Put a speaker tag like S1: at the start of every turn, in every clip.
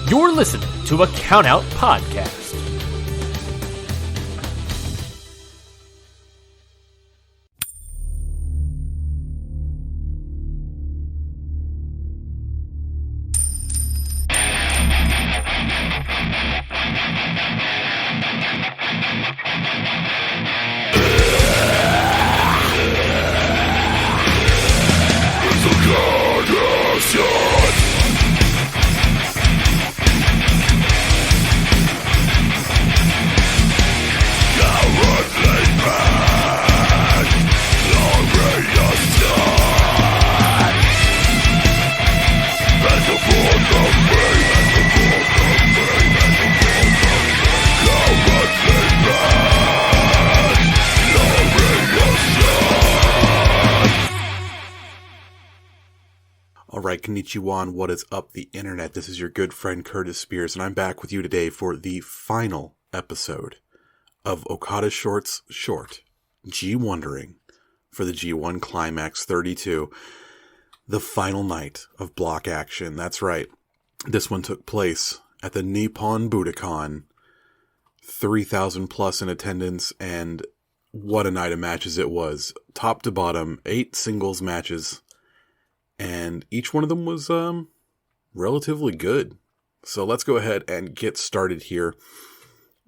S1: You're listening to a Countout Podcast.
S2: Alright, konnichiwa, what is up the internet? This is your good friend Curtis Spears, and I'm back with you today for the final episode of Okada Short's short, G-Wondering, for the G1 Climax 32, the final night of block action. That's right, this one took place at the Nippon Budokan, 3,000 plus in attendance, and what a night of matches it was. Top to bottom, 8 singles matches. And each one of them was relatively good. So let's go ahead and get started here.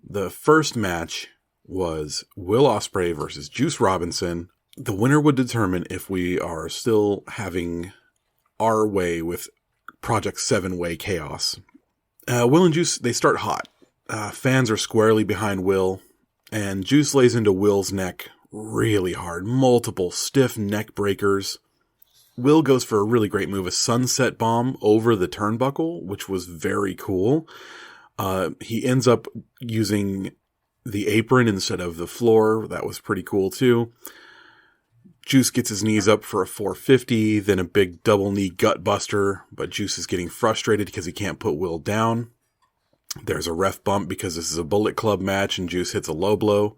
S2: The first match was Will Osprey versus Juice Robinson. The winner would determine if we are still having our way with Project 7-Way Chaos. Will and Juice, they start hot. Fans are squarely behind Will, and Juice lays into Will's neck really hard. Multiple stiff neck breakers. Will goes for a really great move, a sunset bomb over the turnbuckle, which was very cool. He ends up using the apron instead of the floor. That was pretty cool too. Juice gets his knees up for a 450, then a big double knee gut buster, but Juice is getting frustrated because he can't put Will down. There's a ref bump because this is a Bullet Club match and Juice hits a low blow.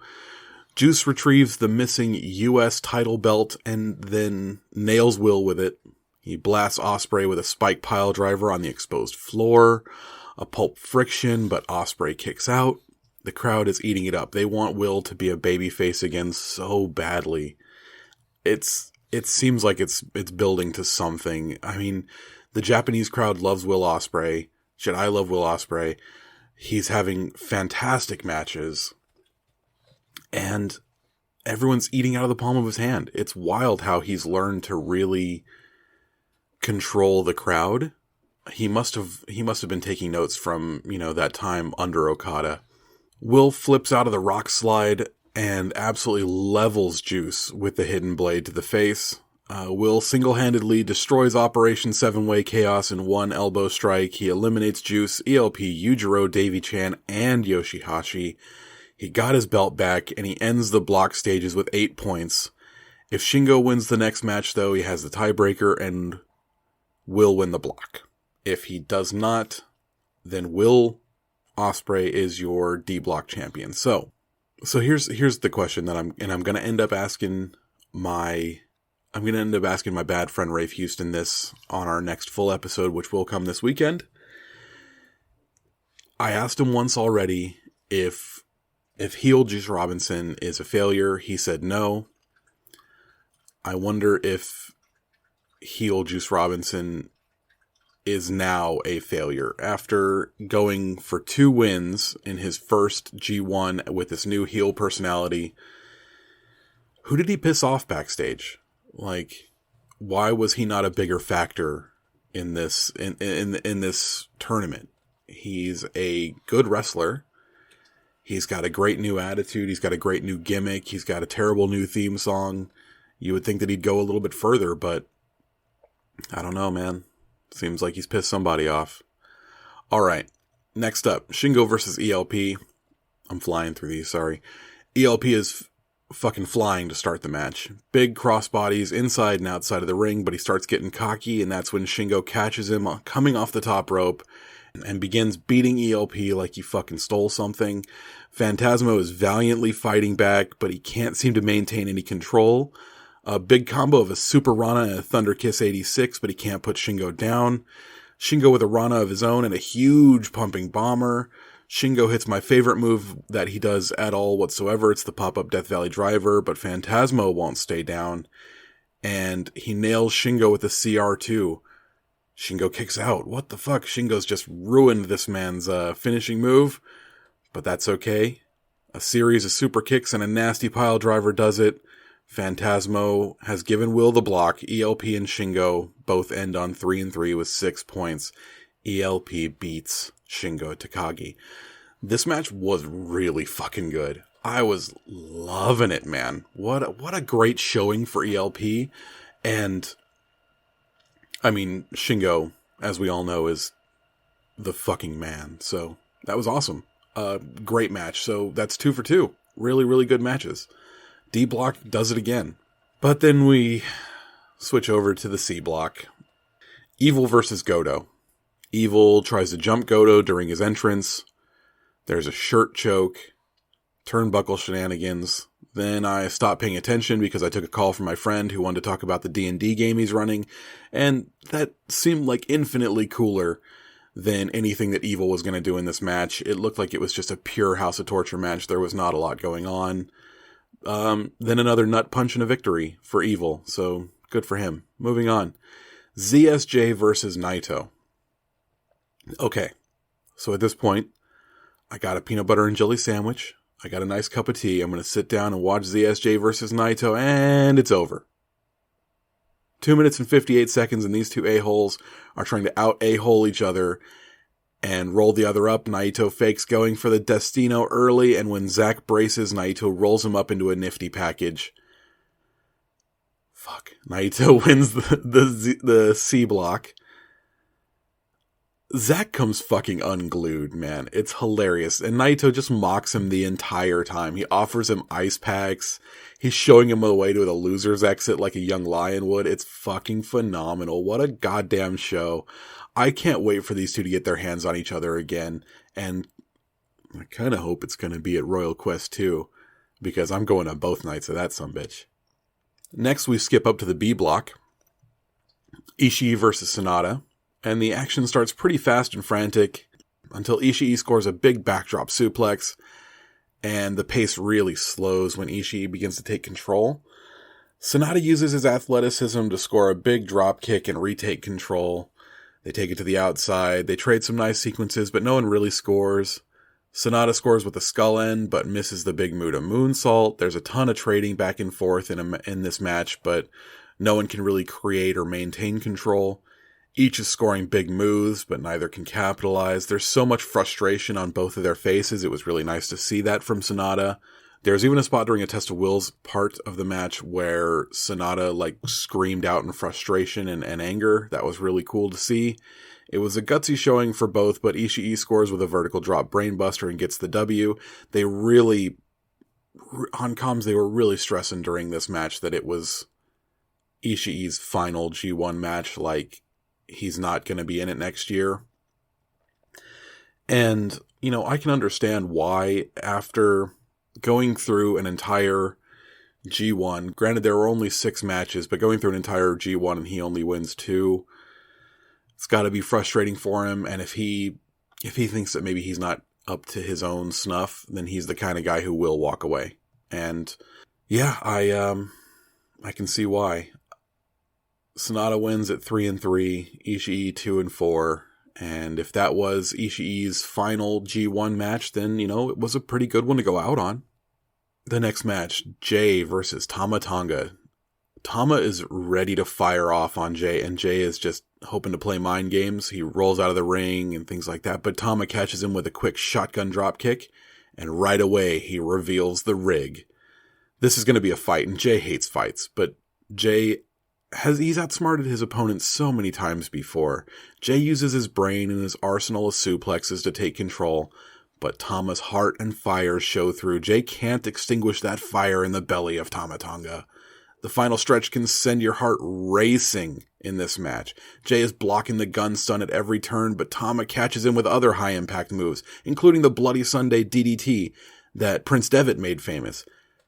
S2: Juice retrieves the missing U.S. title belt and then nails Will with it. He blasts Osprey with a spike pile driver on the exposed floor. A pulp friction, but Osprey kicks out. The crowd is eating it up. They want Will to be a babyface again so badly. It seems like it's building to something. I mean, the Japanese crowd loves Will Osprey. Shit, I love Will Osprey. He's having fantastic matches. And everyone's eating out of the palm of his hand. It's wild how he's learned to really control the crowd. He must have been taking notes from, that time under Okada. Will flips out of the rock slide and absolutely levels Juice with the hidden blade to the face. Will single-handedly destroys Operation 7-Way Chaos in one elbow strike. He eliminates Juice, ELP, Yujiro, Davy-chan, and Yoshihashi. He got his belt back, and he ends the block stages with 8 points. If Shingo wins the next match, though, he has the tiebreaker and will win the block. If he does not, then Will Osprey is your D-block champion. So here's the question that I'm going to end up asking my bad friend Rafe Houston this on our next full episode, which will come this weekend. I asked him once already if heel Juice Robinson is a failure. He said no. I wonder if heel Juice Robinson is now a failure. After going for 2 wins in his first G1 with this new heel personality, who did he piss off backstage? Like, why was he not a bigger factor in this in this tournament? He's a good wrestler. He's got a great new attitude. He's got a great new gimmick. He's got a terrible new theme song. You would think that he'd go a little bit further, but I don't know, man. Seems like he's pissed somebody off. All right. Next up, Shingo versus ELP. I'm flying through these, sorry. ELP is fucking flying to start the match. Big crossbodies inside and outside of the ring, but he starts getting cocky, and that's when Shingo catches him coming off the top rope and begins beating ELP like he fucking stole something. Phantasmo is valiantly fighting back, but he can't seem to maintain any control. A big combo of a Super Rana and a Thunder Kiss 86, but he can't put Shingo down. Shingo with a Rana of his own and a huge pumping bomber. Shingo hits my favorite move that he does at all whatsoever. It's the pop-up Death Valley driver, but Phantasmo won't stay down. And he nails Shingo with a CR2. Shingo kicks out. What the fuck? Shingo's just ruined this man's finishing move. But that's okay. A series of super kicks and a nasty pile driver does it. Phantasmo has given Will the block. ELP and Shingo both end on 3-3 with 6 points. ELP beats Shingo Takagi. This match was really fucking good. I was loving it, man. What a great showing for ELP. And, I mean, Shingo, as we all know, is the fucking man. So, that was awesome. Great match. So, that's 2 for 2. Really, really good matches. D block does it again. But then we switch over to the C block. Evil versus Goto. Evil tries to jump Goto during his entrance. There's a shirt choke. Turnbuckle shenanigans. Then I stopped paying attention because I took a call from my friend who wanted to talk about the D&D game he's running. And that seemed like infinitely cooler than anything that Evil was going to do in this match. It looked like it was just a pure House of Torture match. There was not a lot going on. Then another nut punch and a victory for Evil. So good for him. Moving on. ZSJ versus Naito. Okay. So at this point, I got a peanut butter and jelly sandwich. I got a nice cup of tea. I'm going to sit down and watch ZSJ versus Naito, and it's over. 2 minutes and 58 seconds, and these two a-holes are trying to out-a-hole each other and roll the other up. Naito fakes going for the Destino early, and when Zack braces, Naito rolls him up into a nifty package. Fuck. Naito wins the C block. Zack comes fucking unglued, man. It's hilarious. And Naito just mocks him the entire time. He offers him ice packs. He's showing him the way to the loser's exit like a young lion would. It's fucking phenomenal. What a goddamn show. I can't wait for these two to get their hands on each other again. And I kind of hope it's going to be at Royal Quest 2, because I'm going on both nights of that sumbitch. Next, we skip up to the B block. Ishii versus Sonata. And the action starts pretty fast and frantic until Ishii scores a big backdrop suplex. And the pace really slows when Ishii begins to take control. Sonata uses his athleticism to score a big drop kick and retake control. They take it to the outside. They trade some nice sequences, but no one really scores. Sonata scores with a skull end, but misses the big Muda moonsault. There's a ton of trading back and forth in this match, but no one can really create or maintain control. Each is scoring big moves, but neither can capitalize. There's so much frustration on both of their faces. It was really nice to see that from Sonata. There's even a spot during a Test of Will's part of the match where Sonata screamed out in frustration and anger. That was really cool to see. It was a gutsy showing for both, but Ishii scores with a vertical drop brainbuster and gets the W. They really, on comms, they were really stressing during this match that it was Ishii's final G1 match. He's not going to be in it next year. And, I can understand why, after going through an entire G1, granted there were only 6 matches, but going through an entire G1 and he only wins 2, it's got to be frustrating for him. And if he thinks that maybe he's not up to his own snuff, then he's the kind of guy who will walk away. And yeah, I can see why. Sonata wins at 3-3, Ishii 2-4, and if that was Ishii's final G1 match, then, it was a pretty good one to go out on. The next match, Jay versus Tamatanga. Tama is ready to fire off on Jay, and Jay is just hoping to play mind games. He rolls out of the ring and things like that, but Tama catches him with a quick shotgun drop kick, and right away he reveals the rig. This is going to be a fight, and Jay hates fights, but Jay he's outsmarted his opponent so many times before. Jay uses his brain and his arsenal of suplexes to take control, but Tama's heart and fire show through. Jay can't extinguish that fire in the belly of Tamatanga. The final stretch can send your heart racing in this match. Jay is blocking the gun stun at every turn, but Tama catches him with other high-impact moves, including the Bloody Sunday DDT that Prince Devitt made famous.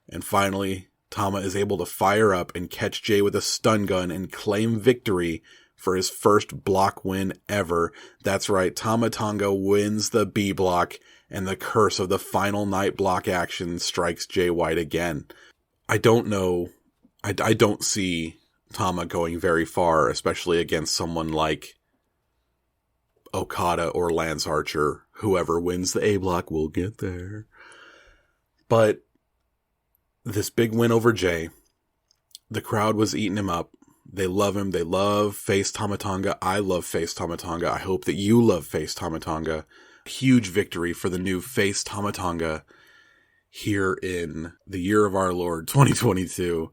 S2: And finally, Tama is able to fire up and catch Jay with a stun gun and claim victory for his first block win ever. That's right, Tamatanga wins the B block, and the curse of the final night block action strikes Jay White again. I don't know. I don't see Tama going very far, especially against someone like Okada or Lance Archer. Whoever wins the A block will get there. But this big win over Jay, the crowd was eating him up. They love him. They love face Tamatanga. I love face Tamatanga. I hope that you love face Tamatanga. Huge victory for the new face Tamatanga here in the year of our Lord 2022.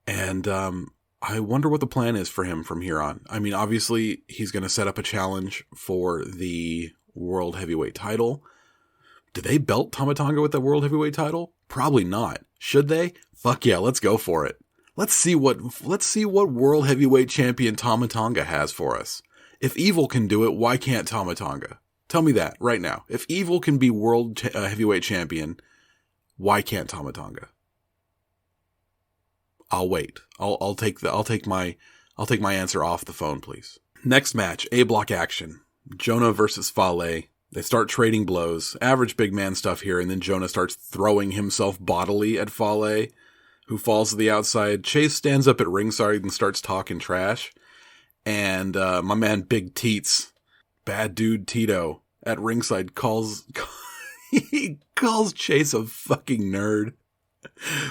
S2: And I wonder what the plan is for him from here on. I mean, obviously, he's going to set up a challenge for the World Heavyweight title. Do they belt Tamatanga with the World Heavyweight title? Probably not. Should they? Fuck yeah, let's go for it. Let's see what World Heavyweight Champion Tamatanga has for us. If Evil can do it, why can't Tamatanga? Tell me that right now. If Evil can be World Heavyweight Champion, why can't Tamatanga? I'll wait. I'll take my answer off the phone, please. Next match, A block action. Jonah versus Fale. They start trading blows. Average big man stuff here, and then Jonah starts throwing himself bodily at Fale, who falls to the outside. Chase stands up at ringside and starts talking trash. And my man Big Teats, Bad Dude Tito, at ringside calls Chase a fucking nerd,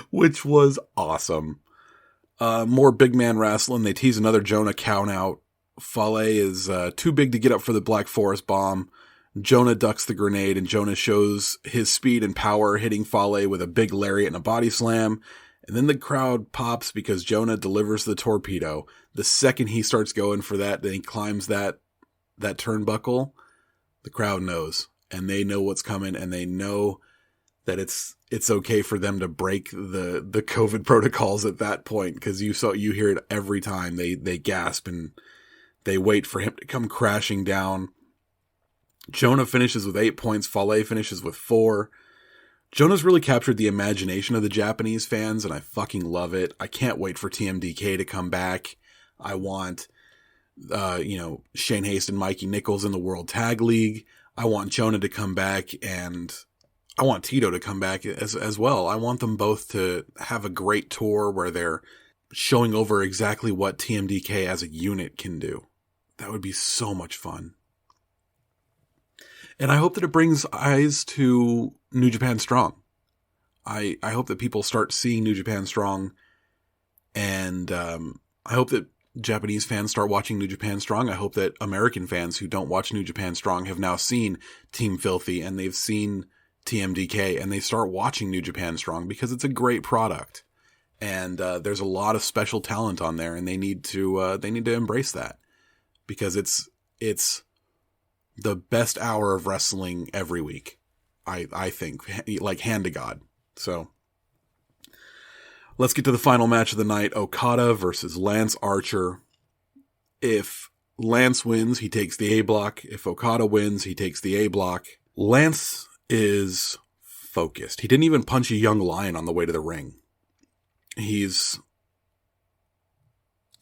S2: which was awesome. More big man wrestling. They tease another Jonah count out. Fale is too big to get up for the Black Forest bomb. Jonah ducks the grenade, and Jonah shows his speed and power, hitting Fale with a big lariat and a body slam. And then the crowd pops because Jonah delivers the torpedo. The second he starts going for that, then he climbs that turnbuckle, the crowd knows. And they know what's coming, and they know that it's okay for them to break the COVID protocols at that point, because you hear it every time. They gasp and they wait for him to come crashing down. Jonah finishes with 8 points. Fale finishes with 4. Jonah's really captured the imagination of the Japanese fans, and I fucking love it. I can't wait for TMDK to come back. I want, Shane Haste and Mikey Nichols in the World Tag League. I want Jonah to come back, and I want Tito to come back as well. I want them both to have a great tour where they're showing over exactly what TMDK as a unit can do. That would be so much fun. And I hope that it brings eyes to New Japan Strong. I hope that people start seeing New Japan Strong, and I hope that Japanese fans start watching New Japan Strong. I hope that American fans who don't watch New Japan Strong have now seen Team Filthy and they've seen TMDK, and they start watching New Japan Strong, because it's a great product, and there's a lot of special talent on there, and they need to embrace that, because it's the best hour of wrestling every week. I think, like, hand to God. So let's get to the final match of the night. Okada versus Lance Archer. If Lance wins, he takes the A block. If Okada wins, he takes the A block. Lance is focused. He didn't even punch a young lion on the way to the ring. He's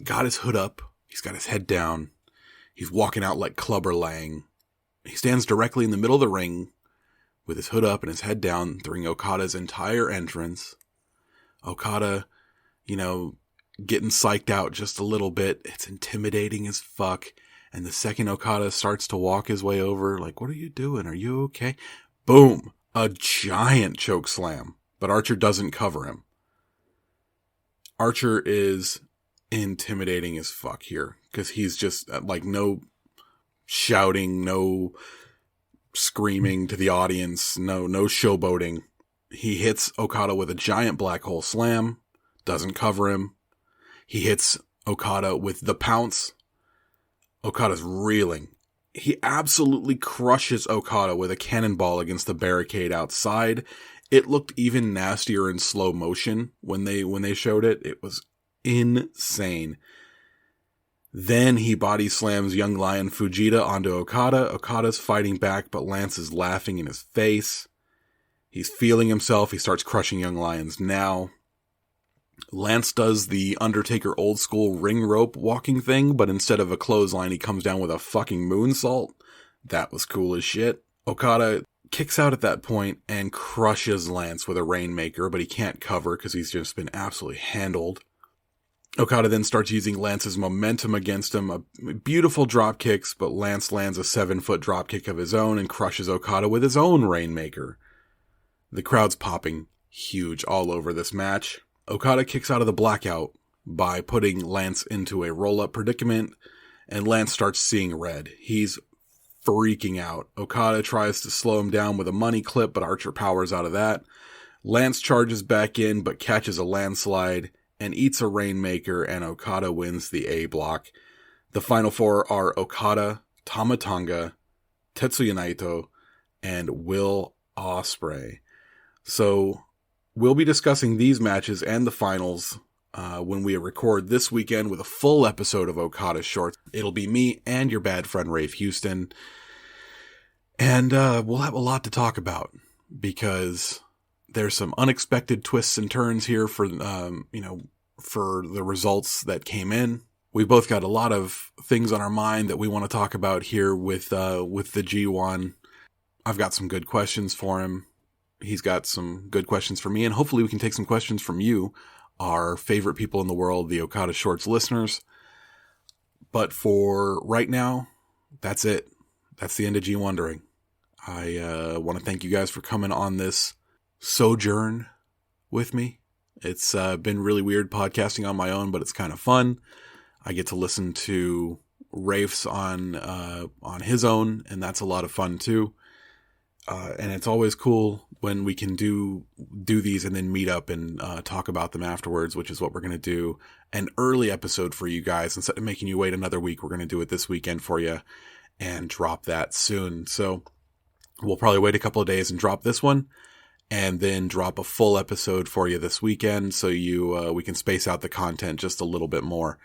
S2: got his hood up. He's got his head down. He's walking out like Clubber Lang. He stands directly in the middle of the ring with his hood up and his head down during Okada's entire entrance. Okada, getting psyched out just a little bit. It's intimidating as fuck. And the second Okada starts to walk his way over, like, what are you doing? Are you okay? Boom! A giant choke slam. But Archer doesn't cover him. Archer is intimidating as fuck here, because he's just like, no shouting, no screaming to the audience, no showboating. He hits Okada with a giant black hole slam, doesn't cover him. He hits Okada with the pounce. Okada's reeling. He absolutely crushes Okada with a cannonball against the barricade outside. It looked even nastier in slow motion when they showed it. It was insane. Then he body slams Young Lion Fujita onto Okada. Okada's fighting back, but Lance is laughing in his face. He's feeling himself. He starts crushing Young Lions now. Lance does the Undertaker old school ring rope walking thing, but instead of a clothesline, he comes down with a fucking moonsault. That was cool as shit. Okada kicks out at that point and crushes Lance with a Rainmaker, but he can't cover because he's just been absolutely handled. Okada then starts using Lance's momentum against him, a beautiful drop kicks, but Lance lands a 7-foot drop kick of his own and crushes Okada with his own Rainmaker. The crowd's popping huge all over this match. Okada kicks out of the blackout by putting Lance into a roll-up predicament, and Lance starts seeing red. He's freaking out. Okada tries to slow him down with a money clip, but Archer powers out of that. Lance charges back in, but catches a landslide and eats a Rainmaker, and Okada wins the A block. The final four are Okada, Tamatanga, Tetsuya Naito, and Will Osprey. So we'll be discussing these matches and the finals when we record this weekend with a full episode of Okada Shorts. It'll be me and your bad friend Rafe Houston. And we'll have a lot to talk about because there's some unexpected twists and turns here for the results that came in. We've both got a lot of things on our mind that we want to talk about here with the G1. I've got some good questions for him. He's got some good questions for me, and hopefully we can take some questions from you, our favorite people in the world, the Okada Shorts listeners. But for right now, that's it. That's the end of G Wondering. I want to thank you guys for coming on this sojourn with me. It's been really weird podcasting on my own, but it's kind of fun. I get to listen to Rafe's on his own, and that's a lot of fun too. And it's always cool when we can do these and then meet up and talk about them afterwards, which is what we're going to do. An early episode for you guys. Instead of making you wait another week, we're going to do it this weekend for you and drop that soon. So we'll probably wait a couple of days and drop this one and then drop a full episode for you this weekend so we can space out the content just a little bit more.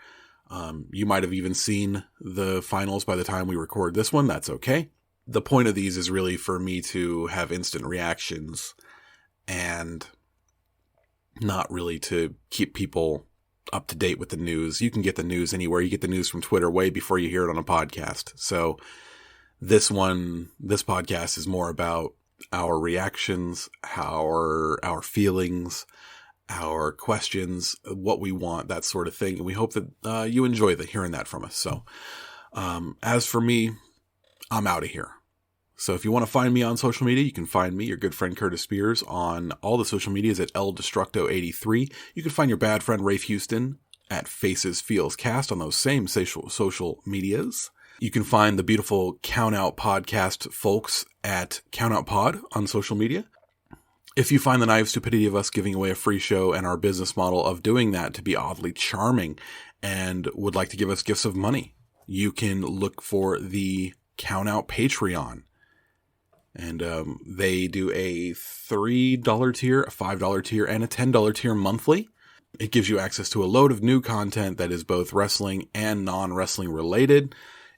S2: You might have even seen the finals by the time we record this one. That's okay. The point of these is really for me to have instant reactions and not really to keep people up to date with the news. You can get the news anywhere. You get the news from Twitter way before you hear it on a podcast. So this podcast is more about our reactions, our feelings, our questions, what we want, that sort of thing. And we hope that you enjoy hearing that from us. So as for me, I'm out of here. So if you want to find me on social media, you can find me, your good friend Curtis Spears, on all the social medias at LDestructo83. You can find your bad friend Rafe Houston at Faces Feels Cast on those same social medias. You can find the beautiful Countout Podcast folks at Countout Pod on social media. If you find the naive stupidity of us giving away a free show and our business model of doing that to be oddly charming and would like to give us gifts of money, you can look for the Countout Patreon. And they do a $3 tier, a $5 tier, and a $10 tier monthly. It gives you access to a load of new content that is both wrestling and non-wrestling related.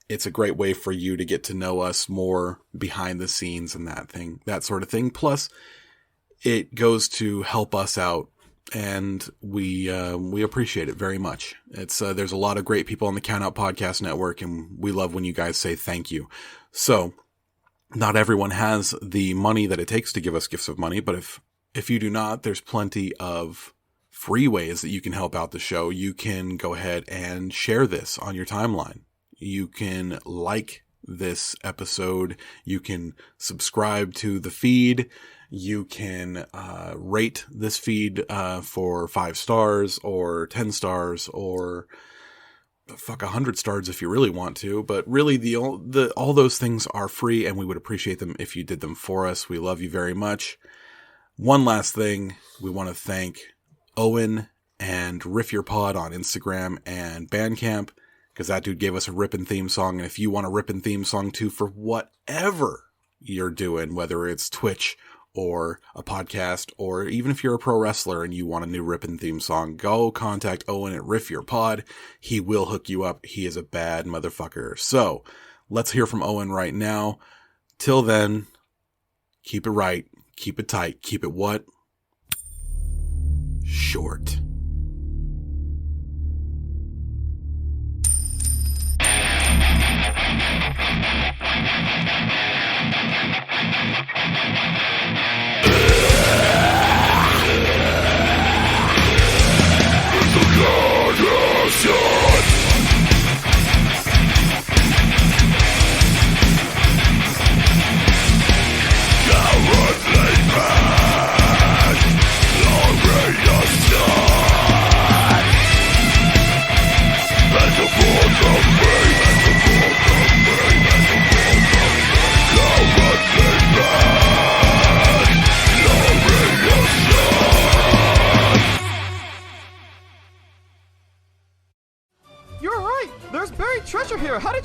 S2: It's a great way for you to get to know us more behind the scenes and that sort of thing. Plus, it goes to help us out, and we appreciate it very much. It's there's a lot of great people on the Countout Podcast Network, and we love when you guys say thank you. So, not everyone has the money that it takes to give us gifts of money, but if you do not, there's plenty of free ways that you can help out the show. You can go ahead and share this on your timeline. You can like this episode. You can subscribe to the feed. You can rate this feed for 5 stars or 10 stars or 100 stars if you really want to. But really, all those things are free, and we would appreciate them if you did them for us. We love you very much. One last thing, we want to thank Owen and Riff Your Pod on Instagram and Bandcamp, because that dude gave us a rippin' theme song. And if you want a rippin' theme song too for whatever you're doing, whether it's Twitch or a podcast, or even if you're a pro wrestler and you want a new rippin' theme song, go contact Owen at Riff Your Pod. He will hook you up. He is a bad motherfucker. So let's hear from Owen right now. Till then, keep it right, keep it tight, keep it what? Short.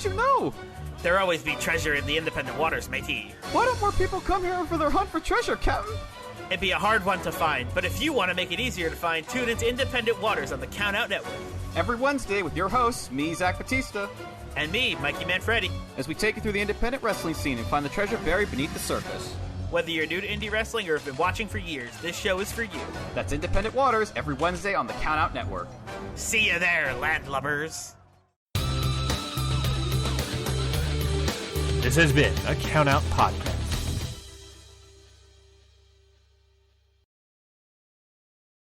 S3: did you know?
S4: There always be treasure in the independent waters, matey.
S3: Why don't more people come here for their hunt for treasure, Captain?
S4: It'd be a hard one to find, but if you want to make it easier to find, tune into Independent Waters on the Count Out Network.
S3: Every Wednesday with your hosts, me, Zach Batista.
S4: And me, Mikey Manfredi.
S3: As we take you through the independent wrestling scene and find the treasure buried beneath the surface.
S4: Whether you're new to indie wrestling or have been watching for years, this show is for you.
S3: That's Independent Waters every Wednesday on the Count Out Network.
S4: See you there, landlubbers.
S1: This has been a Count Out Podcast.